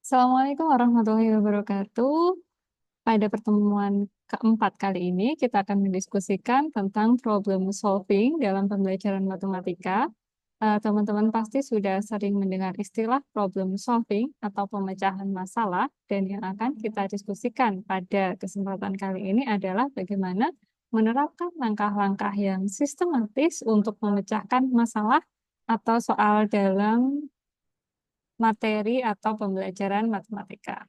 Assalamualaikum warahmatullahi wabarakatuh. Pada pertemuan keempat kali ini, kita akan mendiskusikan tentang problem solving dalam pembelajaran matematika. Teman-teman pasti sudah sering mendengar istilah problem solving atau pemecahan masalah, dan yang akan kita diskusikan pada kesempatan kali ini adalah bagaimana menerapkan langkah-langkah yang sistematis untuk memecahkan masalah atau soal dalam materi atau pembelajaran matematika.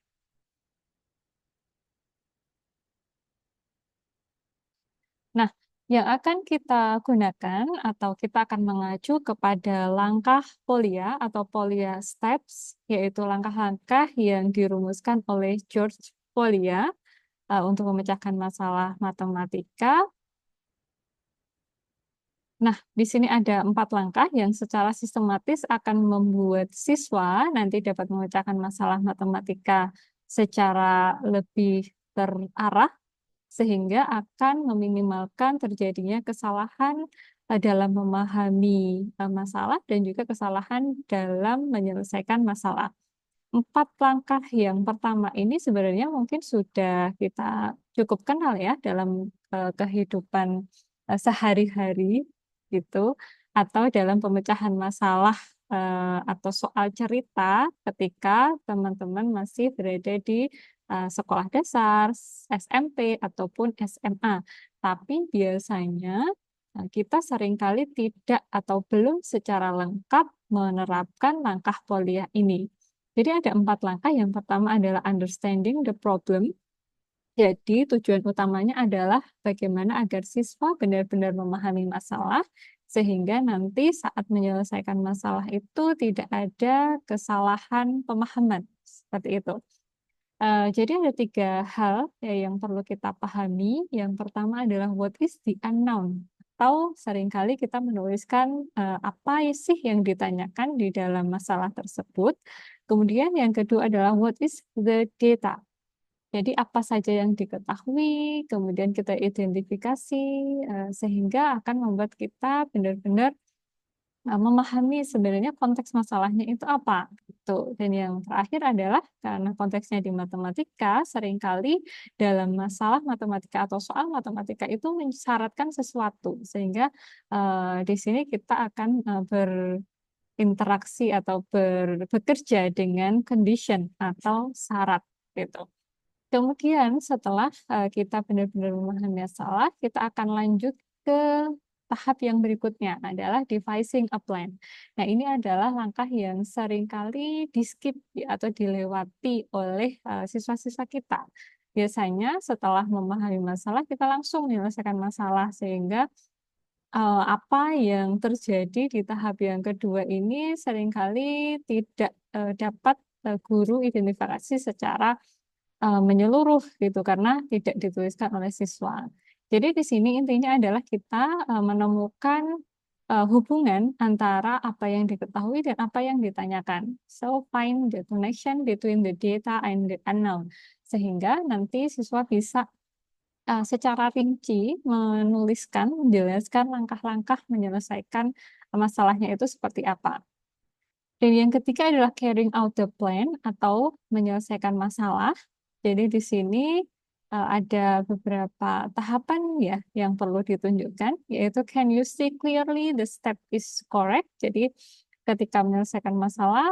Nah, yang akan kita gunakan atau kita akan mengacu kepada langkah Polya atau Polya Steps, yaitu langkah-langkah yang dirumuskan oleh George Polya untuk memecahkan masalah matematika. Nah, di sini ada 4 langkah yang secara sistematis akan membuat siswa nanti dapat memecahkan masalah matematika secara lebih terarah sehingga akan meminimalkan terjadinya kesalahan dalam memahami masalah dan juga kesalahan dalam menyelesaikan masalah. 4 langkah yang pertama ini sebenarnya mungkin sudah kita cukup kenal ya dalam kehidupan sehari-hari gitu, atau dalam pemecahan masalah atau soal cerita ketika teman-teman masih berada di sekolah dasar, SMP, ataupun SMA. Tapi biasanya kita seringkali tidak atau belum secara lengkap menerapkan langkah Polya ini. Jadi ada 4 langkah. Yang pertama adalah understanding the problem. Jadi tujuan utamanya adalah bagaimana agar siswa benar-benar memahami masalah sehingga nanti saat menyelesaikan masalah itu tidak ada kesalahan pemahaman seperti itu. Jadi ada 3 hal ya, yang perlu kita pahami. Yang pertama adalah what is the unknown, atau seringkali kita menuliskan apa sih yang ditanyakan di dalam masalah tersebut. Kemudian yang kedua adalah what is the data. Jadi apa saja yang diketahui, kemudian kita identifikasi sehingga akan membuat kita benar-benar memahami sebenarnya konteks masalahnya itu apa gitu. Dan yang terakhir adalah karena konteksnya di matematika, seringkali dalam masalah matematika atau soal matematika itu mensyaratkan sesuatu sehingga di sini kita akan berinteraksi atau bekerja dengan condition atau syarat gitu. Kemudian setelah kita benar-benar memahami masalah, kita akan lanjut ke tahap yang berikutnya adalah devising a plan. Nah, ini adalah langkah yang seringkali di-skip atau dilewati oleh siswa-siswa kita. Biasanya setelah memahami masalah, kita langsung menyelesaikan masalah sehingga apa yang terjadi di tahap yang kedua ini seringkali tidak dapat guru identifikasi secara menyeluruh gitu karena tidak dituliskan oleh siswa. Jadi di sini intinya adalah kita menemukan hubungan antara apa yang diketahui dan apa yang ditanyakan. So find the connection between the data and the unknown. Sehingga nanti siswa bisa secara rinci menuliskan, menjelaskan langkah-langkah menyelesaikan masalahnya itu seperti apa. Dan yang ketiga adalah carrying out the plan atau menyelesaikan masalah. Jadi di sini ada beberapa tahapan ya yang perlu ditunjukkan, yaitu can you see clearly the step is correct. Jadi ketika menyelesaikan masalah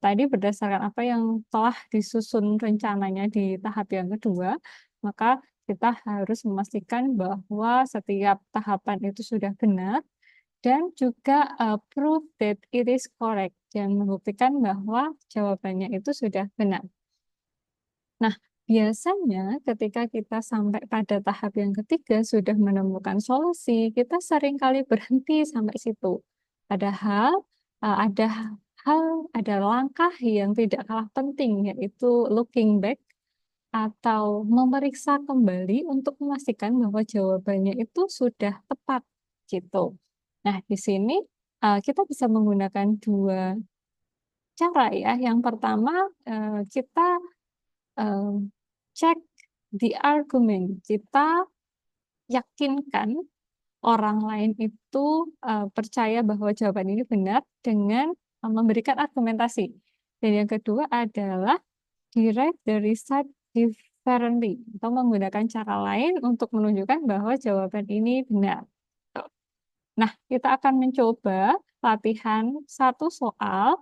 tadi berdasarkan apa yang telah disusun rencananya di tahap yang kedua, maka kita harus memastikan bahwa setiap tahapan itu sudah benar dan juga proof that it is correct yang membuktikan bahwa jawabannya itu sudah benar. Nah, biasanya ketika kita sampai pada tahap yang ketiga sudah menemukan solusi, kita seringkali berhenti sampai situ. Padahal ada hal, ada langkah yang tidak kalah penting, yaitu looking back atau memeriksa kembali untuk memastikan bahwa jawabannya itu sudah tepat gitu. Nah, di sini kita bisa menggunakan 2 cara ya. Yang pertama, kita eh, cek the argument. Kita yakinkan orang lain itu percaya bahwa jawaban ini benar dengan memberikan argumentasi. Dan yang kedua adalah derive the result differently atau menggunakan cara lain untuk menunjukkan bahwa jawaban ini benar. Nah, kita akan mencoba latihan satu soal.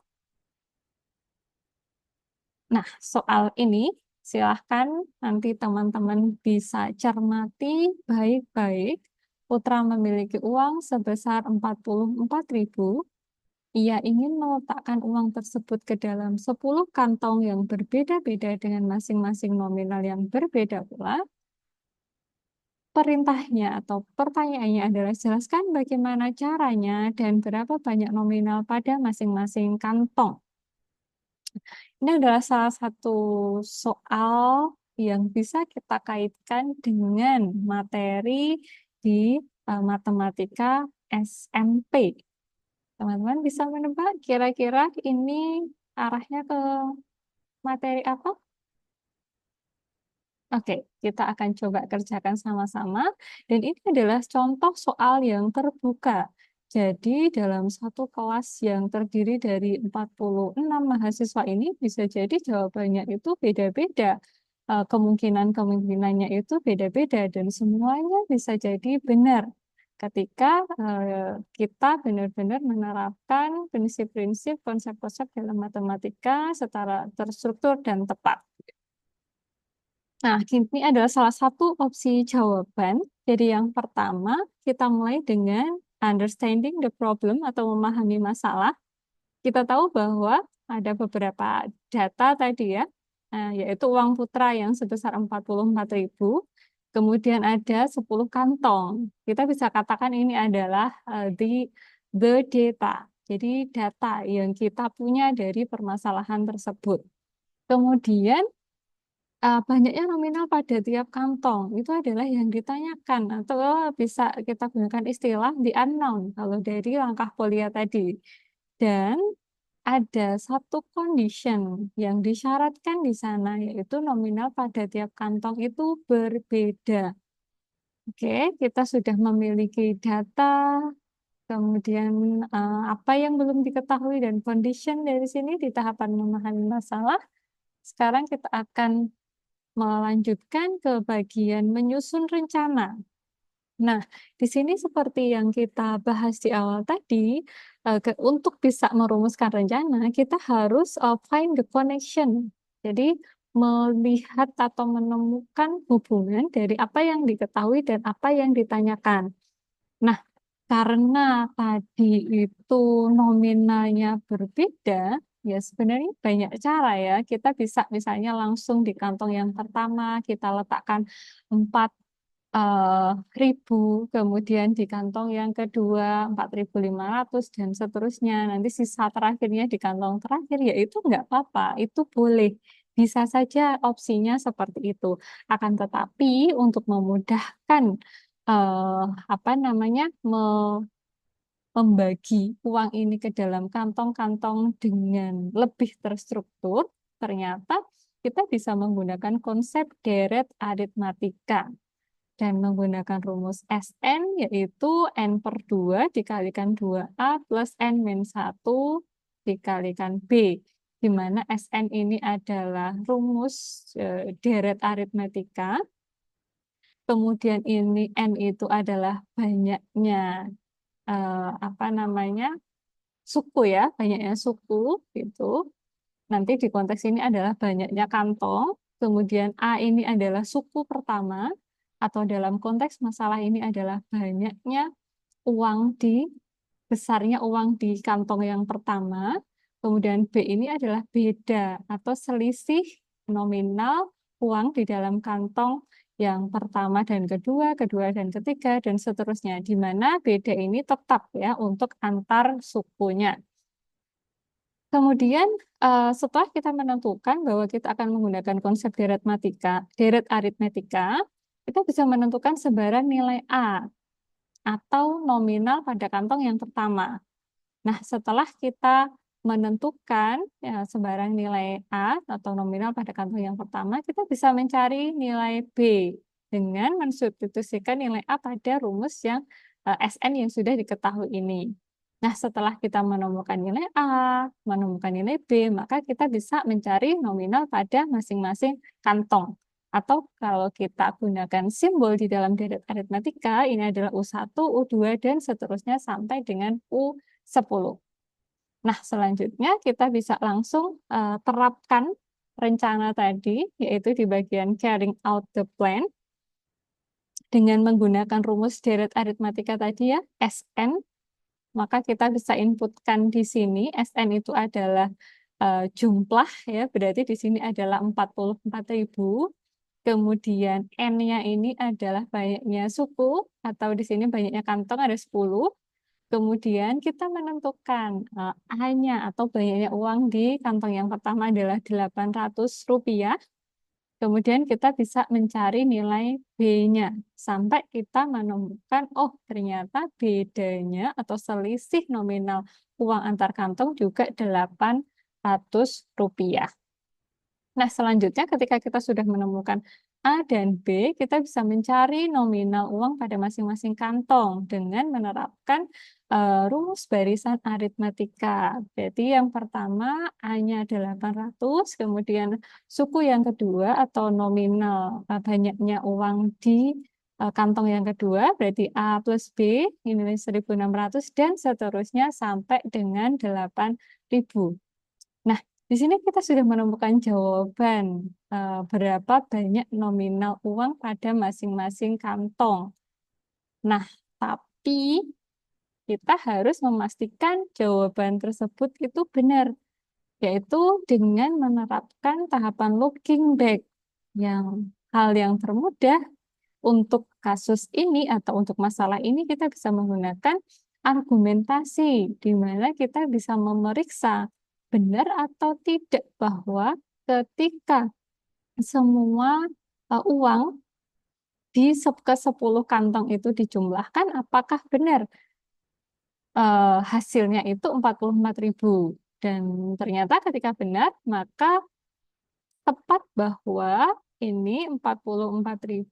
Nah, soal ini silahkan nanti teman-teman bisa cermati baik-baik. Putra memiliki uang sebesar 44.000. Ia ingin meletakkan uang tersebut ke dalam 10 kantong yang berbeda-beda dengan masing-masing nominal yang berbeda pula. Perintahnya atau pertanyaannya adalah jelaskan bagaimana caranya dan berapa banyak nominal pada masing-masing kantong. Ini adalah salah satu soal yang bisa kita kaitkan dengan materi di matematika SMP. Teman-teman bisa menebak kira-kira ini arahnya ke materi apa? Oke, kita akan coba kerjakan sama-sama. Dan ini adalah contoh soal yang terbuka. Jadi dalam satu kelas yang terdiri dari 46 mahasiswa ini bisa jadi jawabannya itu beda-beda. Kemungkinan-kemungkinannya itu beda-beda dan semuanya bisa jadi benar ketika kita benar-benar menerapkan prinsip-prinsip, konsep-konsep dalam matematika secara terstruktur dan tepat. Nah, ini adalah salah satu opsi jawaban. Jadi yang pertama, kita mulai dengan understanding the problem atau memahami masalah. Kita tahu bahwa ada beberapa data tadi ya, yaitu uang putra yang sebesar 44.000. Kemudian ada 10 kantong. Kita bisa katakan ini adalah the data. Jadi data yang kita punya dari permasalahan tersebut. Kemudian banyaknya nominal pada tiap kantong itu adalah yang ditanyakan atau bisa kita gunakan istilah the unknown kalau dari langkah Polia tadi. Dan ada satu condition yang disyaratkan di sana yaitu nominal pada tiap kantong itu berbeda. Oke, kita sudah memiliki data, kemudian apa yang belum diketahui dan condition dari sini di tahapan memahami masalah. Sekarang kita akan melanjutkan ke bagian menyusun rencana. Nah, di sini seperti yang kita bahas di awal tadi, untuk bisa merumuskan rencana, kita harus find the connection. Jadi, melihat atau menemukan hubungan dari apa yang diketahui dan apa yang ditanyakan. Nah, karena tadi itu nominalnya berbeda, ya sebenarnya banyak cara ya. Kita bisa misalnya langsung di kantong yang pertama kita letakkan 4.000, kemudian di kantong yang kedua 4.500 dan seterusnya. Nanti sisa terakhirnya di kantong terakhir, ya itu nggak apa-apa, itu boleh. Bisa saja opsinya seperti itu. Akan tetapi untuk memudahkan eh, apa namanya membagi uang ini ke dalam kantong-kantong dengan lebih terstruktur, ternyata kita bisa menggunakan konsep deret aritmatika dan menggunakan rumus Sn yaitu N per 2 dikalikan 2A plus N min 1 dikalikan B, di mana Sn ini adalah rumus deret aritmatika. Kemudian ini N itu adalah banyaknya apa namanya suku ya, banyaknya suku gitu. Nanti di konteks ini adalah banyaknya kantong. Kemudian A ini adalah suku pertama atau dalam konteks masalah ini adalah banyaknya uang besarnya uang di kantong yang pertama. Kemudian B ini adalah beda atau selisih nominal uang di dalam kantong yang pertama dan kedua, kedua dan ketiga, dan seterusnya. Di mana beda ini tetap ya untuk antar sukunya. Kemudian setelah kita menentukan bahwa kita akan menggunakan konsep deret aritmetika, kita bisa menentukan sebaran nilai A atau nominal pada kantong yang pertama. Nah, setelah kita menentukan ya, sebarang nilai A atau nominal pada kantong yang pertama, kita bisa mencari nilai B dengan mensubstitusikan nilai A pada rumus yang Sn yang sudah diketahui ini. Nah, setelah kita menemukan nilai A, menemukan nilai B, maka kita bisa mencari nominal pada masing-masing kantong. Atau kalau kita gunakan simbol di dalam deret aritmatika, ini adalah U1, U2, dan seterusnya sampai dengan U10. Nah, selanjutnya kita bisa langsung terapkan rencana tadi, yaitu di bagian carrying out the plan, dengan menggunakan rumus deret aritmatika tadi ya, SN. Maka kita bisa inputkan di sini, SN itu adalah jumlah ya, berarti di sini adalah 44.000. Kemudian N-nya ini adalah banyaknya suku, atau di sini banyaknya kantong ada 10. Kemudian kita menentukan A-nya atau banyaknya uang di kantong yang pertama adalah Rp800. Kemudian kita bisa mencari nilai B-nya sampai kita menemukan, oh ternyata bedanya atau selisih nominal uang antar kantong juga Rp800. Nah, selanjutnya ketika kita sudah menemukan A dan B, kita bisa mencari nominal uang pada masing-masing kantong dengan menerapkan rumus barisan aritmatika. Jadi yang pertama A-nya 800, kemudian suku yang kedua atau nominal banyaknya uang di kantong yang kedua, berarti A plus B, ini 1.600, dan seterusnya sampai dengan 8.000. Nah, di sini kita sudah menemukan jawaban berapa banyak nominal uang pada masing-masing kantong. Nah, tapi kita harus memastikan jawaban tersebut itu benar, yaitu dengan menerapkan tahapan looking back. Yang hal yang termudah untuk kasus ini atau untuk masalah ini kita bisa menggunakan argumentasi, di mana kita bisa memeriksa benar atau tidak bahwa ketika semua uang di ke 10 kantong itu dijumlahkan, apakah benar hasilnya itu 44.000. Dan ternyata ketika benar, maka tepat bahwa ini 44.000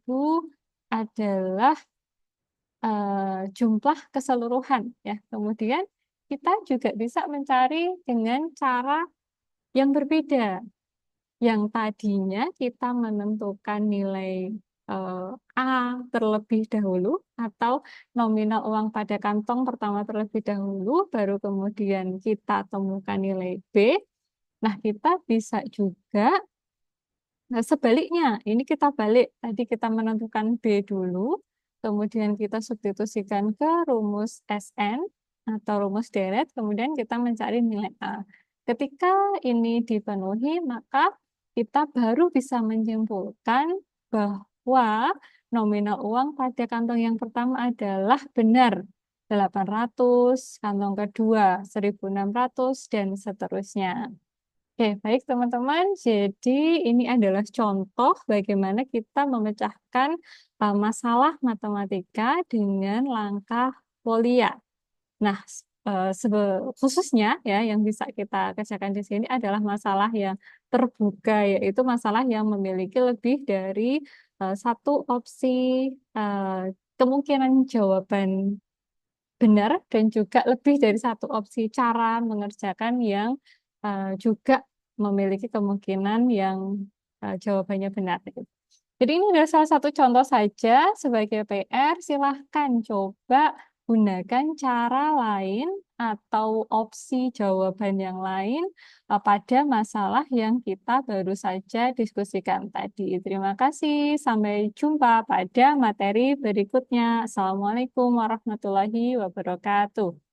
adalah jumlah keseluruhan ya. Kemudian kita juga bisa mencari dengan cara yang berbeda. Yang tadinya kita menentukan nilai A terlebih dahulu atau nominal uang pada kantong pertama terlebih dahulu, baru kemudian kita temukan nilai B. Nah, kita bisa juga sebaliknya, ini kita balik. Tadi kita menentukan B dulu, kemudian kita substitusikan ke rumus SN atau rumus deret, kemudian kita mencari nilai A. Ketika ini dipenuhi, maka kita baru bisa menyimpulkan bahwa nominal uang pada kantong yang pertama adalah benar 800, kantong kedua 1.600, dan seterusnya. Oke, baik teman-teman. Jadi ini adalah contoh bagaimana kita memecahkan masalah matematika dengan langkah Polya. Nah, khususnya ya yang bisa kita kerjakan di sini adalah masalah yang terbuka, yaitu masalah yang memiliki lebih dari satu opsi kemungkinan jawaban benar dan juga lebih dari satu opsi cara mengerjakan yang juga memiliki kemungkinan yang jawabannya benar. Jadi ini adalah salah satu contoh saja sebagai PR. Silahkan coba gunakan cara lain atau opsi jawaban yang lain pada masalah yang kita baru saja diskusikan tadi. Terima kasih. Sampai jumpa pada materi berikutnya. Assalamualaikum warahmatullahi wabarakatuh.